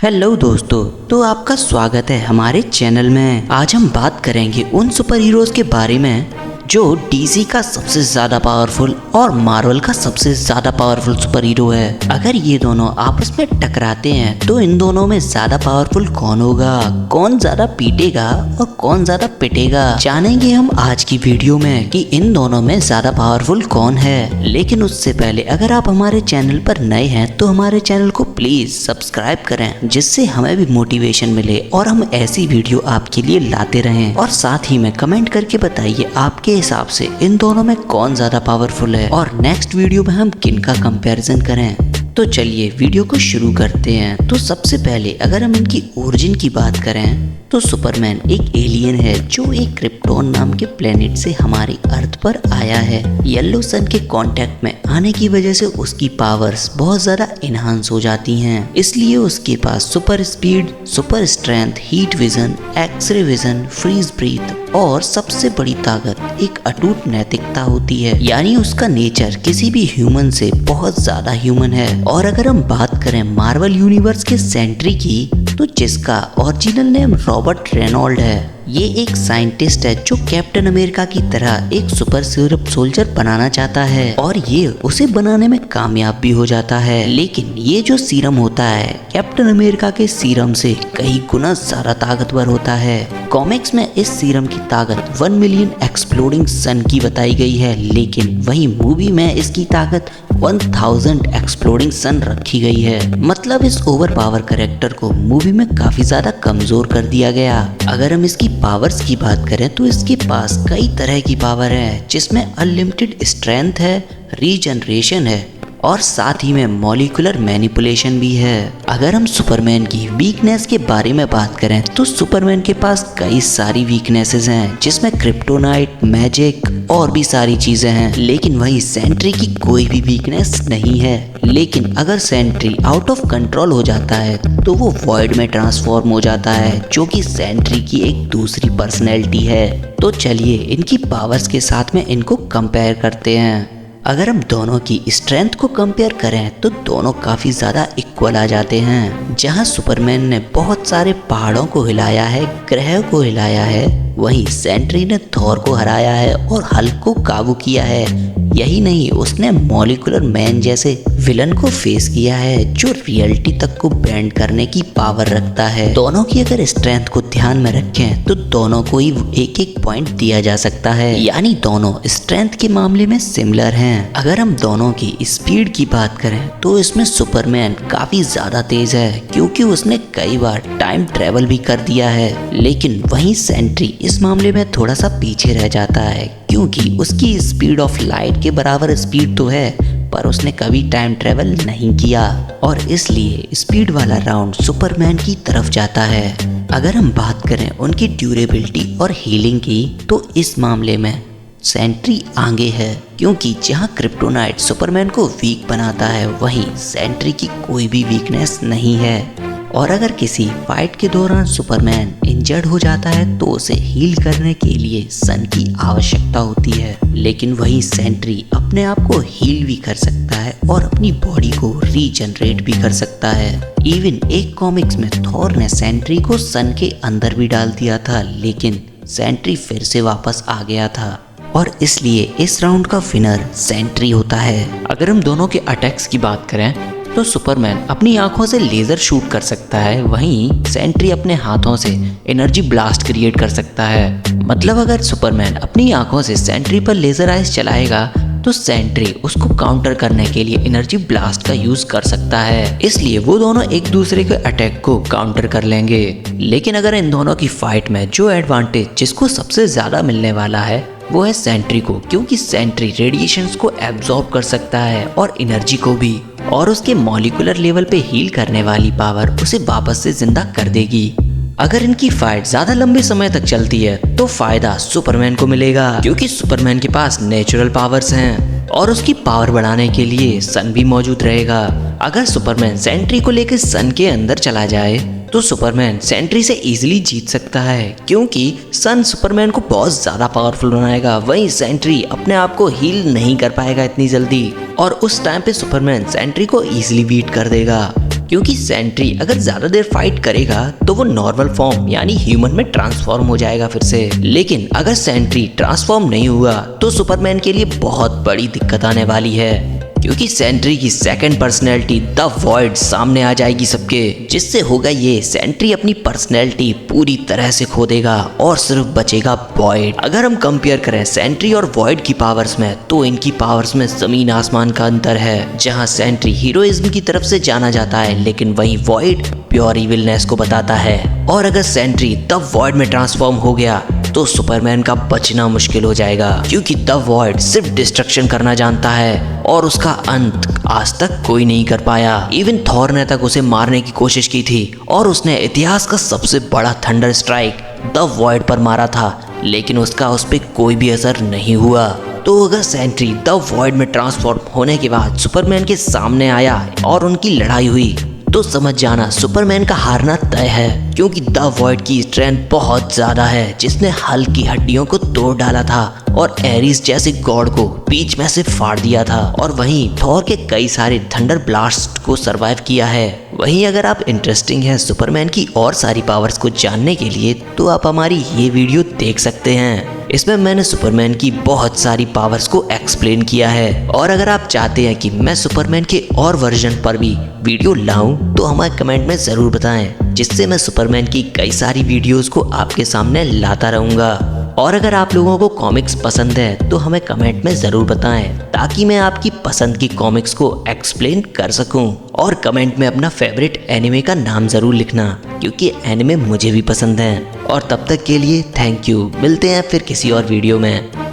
Hello दोस्तों, तो आपका स्वागत है हमारे चैनल में। आज हम बात करेंगे उन सुपर हीरोज के बारे में जो डीसी का सबसे ज्यादा पावरफुल और मार्वल का सबसे ज्यादा पावरफुल सुपर हीरो है। अगर ये दोनों आपस में टकराते हैं तो इन दोनों में ज्यादा पावरफुल कौन होगा, कौन ज्यादा पीटेगा और कौन ज्यादा पिटेगा, जानेंगे हम आज की वीडियो में कि इन दोनों में ज्यादा पावरफुल कौन है। लेकिन उससे पहले अगर आप हमारे चैनल पर नए हैं तो हमारे चैनल को प्लीज सब्सक्राइब करें, जिससे हमें भी मोटिवेशन मिले और हम ऐसी वीडियो आपके लिए लाते रहें। और साथ ही में कमेंट करके बताइए आपके हिसाब से इन दोनों में कौन ज्यादा पावरफुल है और नेक्स्ट वीडियो में हम किन का कंपैरिजन करें। तो चलिए वीडियो को शुरू करते हैं। तो सबसे पहले अगर हम इनकी ओरिजिन की बात करें तो सुपरमैन एक एलियन है जो एक क्रिप्टोन नाम के प्लेनेट से हमारी अर्थ पर आया है। येलो सन के कांटेक्ट में आने की वजह से उसकी पावर्स बहुत ज्यादा इनहांस हो जाती हैं। इसलिए उसके पास super speed, super strength, heat vision, X-ray vision, freeze breath और सबसे बड़ी ताकत एक अटूट नैतिकता होती है। यानी उसका नेचर किसी भी ह्यूमन से बहुत ज्यादा ह्यूमन है। और अगर हम बात करें मार्वल यूनिवर्स के सेंट्री की, तो जिसका ओरिजिनल नेम रॉबर्ट रेनॉल्ड है, ये एक साइंटिस्ट है जो कैप्टन अमेरिका की तरह एक सुपर सोल्जर बनाना चाहता है और ये उसे बनाने में कामयाब भी हो जाता है। लेकिन ये जो सीरम होता है कैप्टन अमेरिका के सीरम से कई गुना ज्यादा ताकतवर होता है। कॉमिक्स में इस सीरम की ताकत 1 मिलियन एक्सप्लोडिंग सन की बताई गई है, लेकिन वही मूवी में इसकी ताकत 1000 एक्सप्लोडिंग सन रखी गई है। मतलब इस ओवर पावर कैरेक्टर को मूवी में काफी ज्यादा कमजोर कर दिया गया। अगर हम इसकी पावर्स की बात करें तो इसके पास कई तरह की पावर है, जिसमें अनलिमिटेड स्ट्रेंथ है, रीजनरेशन है और साथ ही में मॉलिक्यूलर मैनिपुलेशन भी है। अगर हम सुपरमैन की वीकनेस के बारे में बात करें तो सुपरमैन के पास कई सारी वीकनेसेस हैं, जिसमें क्रिप्टोनाइट, मैजिक और भी सारी चीजें हैं। लेकिन वही सेंट्री की कोई भी वीकनेस नहीं है। लेकिन अगर सेंट्री आउट ऑफ कंट्रोल हो जाता है तो वो वॉइड में ट्रांसफॉर्म हो जाता है, जो कि सेंट्री की एक दूसरी पर्सनैलिटी है। तो चलिए इनकी पावर्स के साथ में इनको कंपेयर करते हैं। अगर हम दोनों की स्ट्रेंथ को कंपेयर करें तो दोनों काफी ज्यादा इक्वल आ जाते हैं। जहां सुपरमैन ने बहुत सारे पहाड़ों को हिलाया है, ग्रह को हिलाया है, वहीं सेंट्री ने थॉर को हराया है और हल्क को काबू किया है। यही नहीं, उसने मॉलिक्यूलर मैन जैसे विलन को फेस किया है जो रियलिटी तक को बेंड करने की पावर रखता है। दोनों की अगर स्ट्रेंथ को ध्यान में रखें तो दोनों को ही एक एक पॉइंट दिया जा सकता है, यानी दोनों स्ट्रेंथ के मामले में सिमिलर हैं। अगर हम दोनों की स्पीड की बात करें तो इसमें सुपरमैन काफी ज्यादा तेज है, क्योंकि उसने कई बार टाइम ट्रेवल भी कर दिया है। लेकिन वहीं सेंट्री इस मामले में थोड़ा सा पीछे रह जाता है, क्योंकि उसकी स्पीड ऑफ लाइट के बराबर स्पीड तो है, पर उसने कभी टाइम ट्रेवल नहीं किया और इसलिए स्पीड वाला राउंड सुपरमैन की तरफ जाता है। अगर हम बात करें उनकी ड्यूरेबिलिटी और हीलिंग की तो इस मामले में सेंट्री आगे है, क्योंकि जहां क्रिप्टोनाइट सुपरमैन को वीक बनाता है, वहीं सेंट्री की कोई भी वीकनेस नहीं है। और अगर किसी फाइट के दौरान सुपरमैन इंजर्ड हो जाता है तो उसे हील करने के लिए सन की आवश्यकता होती है। लेकिन वही सेंट्री अपने आप को हील भी कर सकता है और अपनी बॉडी को रीजनरेट भी कर सकता है। इवन एक कॉमिक्स में थॉर ने सेंट्री को सन के अंदर भी डाल दिया था, लेकिन सेंट्री फिर से वापस आ गया था और इसलिए इस राउंड का विनर सेंट्री होता है। अगर हम दोनों के अटैक्स की बात करें तो सुपरमैन अपनी आंखों से लेजर शूट कर सकता है, वहीं सेंट्री अपने हाथों से एनर्जी ब्लास्ट क्रिएट कर सकता है। मतलब अगर सुपरमैन अपनी आंखों से सेंट्री पर लेजर आइज चलाएगा तो सेंट्री उसको काउंटर करने के लिए एनर्जी ब्लास्ट का यूज कर सकता है। इसलिए वो दोनों एक दूसरे के अटैक को काउंटर कर लेंगे। लेकिन अगर इन दोनों की फाइट में जो एडवांटेज जिसको सबसे ज्यादा मिलने वाला है वो है सेंट्री को, क्योंकि सेंट्री रेडिएशंस को एब्जॉर्ब कर सकता है और एनर्जी को भी, और उसके मॉलिक्यूलर लेवल पे हील करने वाली पावर उसे वापस से जिंदा कर देगी। अगर इनकी फाइट ज्यादा लंबे समय तक चलती है तो फायदा सुपरमैन को मिलेगा, क्योंकि सुपरमैन के पास नेचुरल पावर्स हैं और उसकी पावर बढ़ाने के लिए सन भी मौजूद रहेगा। अगर सुपरमैन सेंट्री को लेकर सन के अंदर चला जाए तो सुपरमैन सेंट्री से इजीली जीत सकता है, क्योंकि सन सुपरमैन को बहुत ज्यादा पावरफुल बनाएगा। वहीं सेंट्री अपने आप को हील नहीं कर पाएगा इतनी जल्दी और उस टाइम पे सुपरमैन सेंट्री को इजीली बीट कर देगा। क्योंकि सेंट्री अगर ज्यादा देर फाइट करेगा तो वो नॉर्मल फॉर्म यानी ह्यूमन में ट्रांसफॉर्म हो जाएगा फिर से। लेकिन अगर सेंट्री ट्रांसफॉर्म नहीं हुआ तो सुपरमैन के लिए बहुत बड़ी दिक्कत आने वाली है, क्योंकि सेंट्री की सेकंड पर्सनैलिटी द वॉइड सामने आ जाएगी सबके, जिससे होगा ये सेंट्री अपनी पर्सनैलिटी पूरी तरह से खो देगा और सिर्फ बचेगा वॉइड। अगर हम कंपेयर करें सेंट्री और वॉइड की पावर्स में तो इनकी पावर्स में जमीन आसमान का अंतर है। जहां सेंट्री हीरोइज्म की तरफ से जाना जाता है लेकिन वहीं वॉइड प्योर इविलनेस को बताता है। और अगर सेंट्री द वॉइड में ट्रांसफॉर्म हो गया तो सुपरमैन का बचना मुश्किल हो जाएगा, क्योंकि द वॉइड सिर्फ डिस्ट्रक्शन करना जानता है और उसका अंत आज तक कोई नहीं कर पाया। इवन थॉर ने तक उसे मारने की कोशिश की थी और उसने इतिहास का सबसे बड़ा थंडर स्ट्राइक द वॉइड पर मारा था, लेकिन उसका उस पर कोई भी असर नहीं हुआ। तो अगर सेंट्री द वॉइड में ट्रांसफॉर्म होने के बाद सुपरमैन के सामने आया और उनकी लड़ाई हुई तो समझ जाना सुपरमैन का हारना तय है, क्योंकि द वॉइड की स्ट्रेंथ बहुत ज्यादा है, जिसने हल्क की हड्डियों को तोड़ डाला था और एरिस जैसे गॉड को बीच में से फाड़ दिया था, और वहीं थॉर के कई सारे थंडर ब्लास्ट को सरवाइव किया है। वहीं अगर आप इंटरेस्टिंग है सुपरमैन की और सारी पावर्स को जानने के लिए तो आप हमारी ये वीडियो देख सकते हैं। इसमें मैंने सुपरमैन की बहुत सारी पावर्स को एक्सप्लेन किया है, और अगर आप चाहते हैं कि मैं सुपरमैन के और वर्जन पर भी वीडियो लाऊं तो हमें कमेंट में ज़रूर बताएं, जिससे मैं सुपरमैन की कई सारी वीडियोस को आपके सामने लाता रहूँगा। और अगर आप लोगों को कॉमिक्स पसंद है तो हमें कमेंट में ज़रूर बताएं, ताकि मैं आपकी पसंद की कॉमिक्स को एक्सप्लेन कर सकूं। और कमेंट में अपना फेवरेट एनिमे का नाम ज़रूर लिखना, क्योंकि एनिमे मुझे भी पसंद है। और तब तक के लिए थैंक यू। मिलते हैं फिर किसी और वीडियो में।